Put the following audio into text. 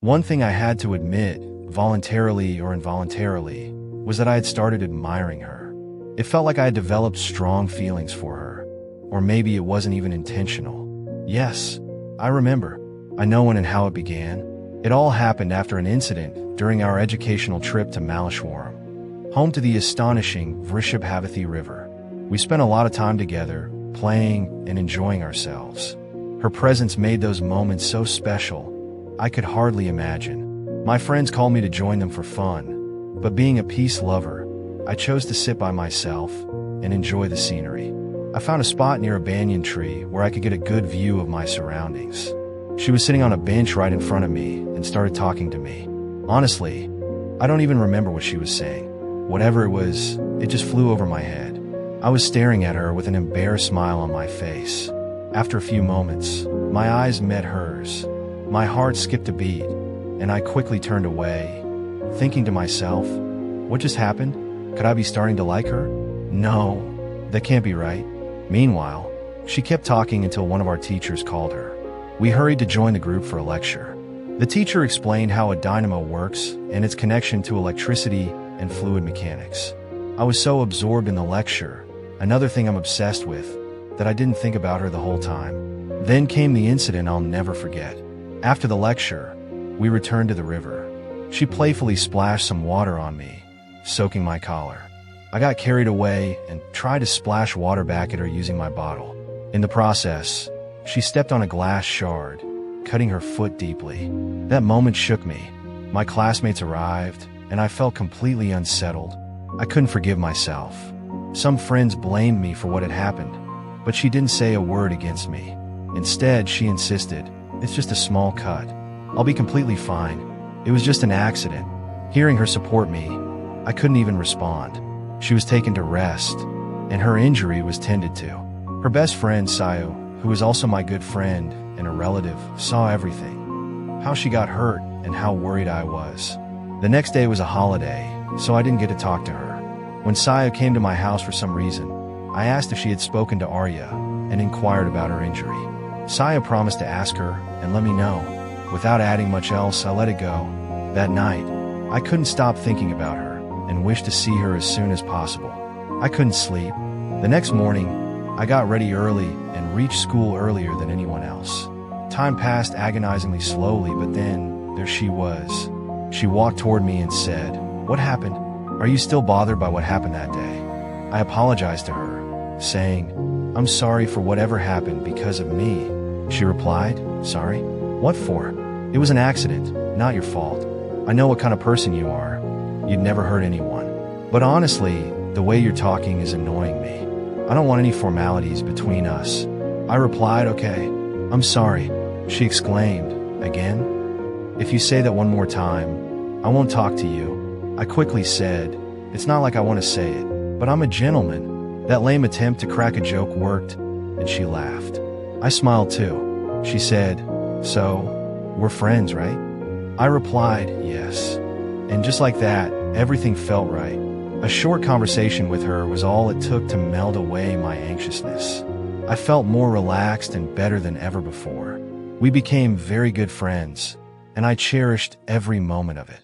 One thing I had to admit, voluntarily or involuntarily, was that I had started admiring her. It felt like I had developed strong feelings for her. Or maybe it wasn't even intentional. Yes, I remember. I know when and how it began. It all happened after an incident during our educational trip to Malleshwaram, home to the astonishing Vrishabhavathi River. We spent a lot of time together, playing and enjoying ourselves. Her presence made those moments so special, I could hardly imagine. My friends called me to join them for fun, but being a peace lover, I chose to sit by myself and enjoy the scenery. I found a spot near a banyan tree where I could get a good view of my surroundings. She was sitting on a bench right in front of me and started talking to me. Honestly, I don't even remember what she was saying. Whatever it was, it just flew over my head. I was staring at her with an embarrassed smile on my face. After a few moments, my eyes met hers. My heart skipped a beat, and I quickly turned away, thinking to myself, what just happened? Could I be starting to like her? No, that can't be right. Meanwhile, she kept talking until one of our teachers called her. We hurried to join the group for a lecture. The teacher explained how a dynamo works and its connection to electricity and fluid mechanics. I was so absorbed in the lecture, another thing I'm obsessed with, that I didn't think about her the whole time. Then came the incident I'll never forget. After the lecture, we returned to the river. She playfully splashed some water on me, soaking my collar. I got carried away and tried to splash water back at her using my bottle. In the process, she stepped on a glass shard, cutting her foot deeply. That moment shook me. My classmates arrived, and I felt completely unsettled. I couldn't forgive myself. Some friends blamed me for what had happened, but she didn't say a word against me. Instead, she insisted, "It's just a small cut. I'll be completely fine. It was just an accident." Hearing her support me, I couldn't even respond. She was taken to rest, and her injury was tended to. Her best friend, Sayo, who was also my good friend and a relative, saw everything. How she got hurt and how worried I was. The next day was a holiday, so I didn't get to talk to her. When Sayo came to my house for some reason, I asked if she had spoken to Arya and inquired about her injury. Sayo promised to ask her and let me know. Without adding much else, I let it go. That night, I couldn't stop thinking about her and wished to see her as soon as possible. I couldn't sleep. The next morning, I got ready early and reached school earlier than anyone else. Time passed agonizingly slowly, but then there she was. She walked toward me and said, "What happened? Are you still bothered by what happened that day?" I apologized to her, saying, "I'm sorry for whatever happened because of me." She replied, "Sorry? What for? It was an accident, not your fault. I know what kind of person you are. You'd never hurt anyone. But honestly, the way you're talking is annoying me. I don't want any formalities between us." I replied, "Okay, I'm sorry." She exclaimed, "Again? If you say that one more time, I won't talk to you." I quickly said, "It's not like I want to say it, but I'm a gentleman." That lame attempt to crack a joke worked, and she laughed. I smiled too. She said, "So, we're friends, right?" I replied, "Yes." And just like that, everything felt right. A short conversation with her was all it took to melt away my anxiousness. I felt more relaxed and better than ever before. We became very good friends, and I cherished every moment of it.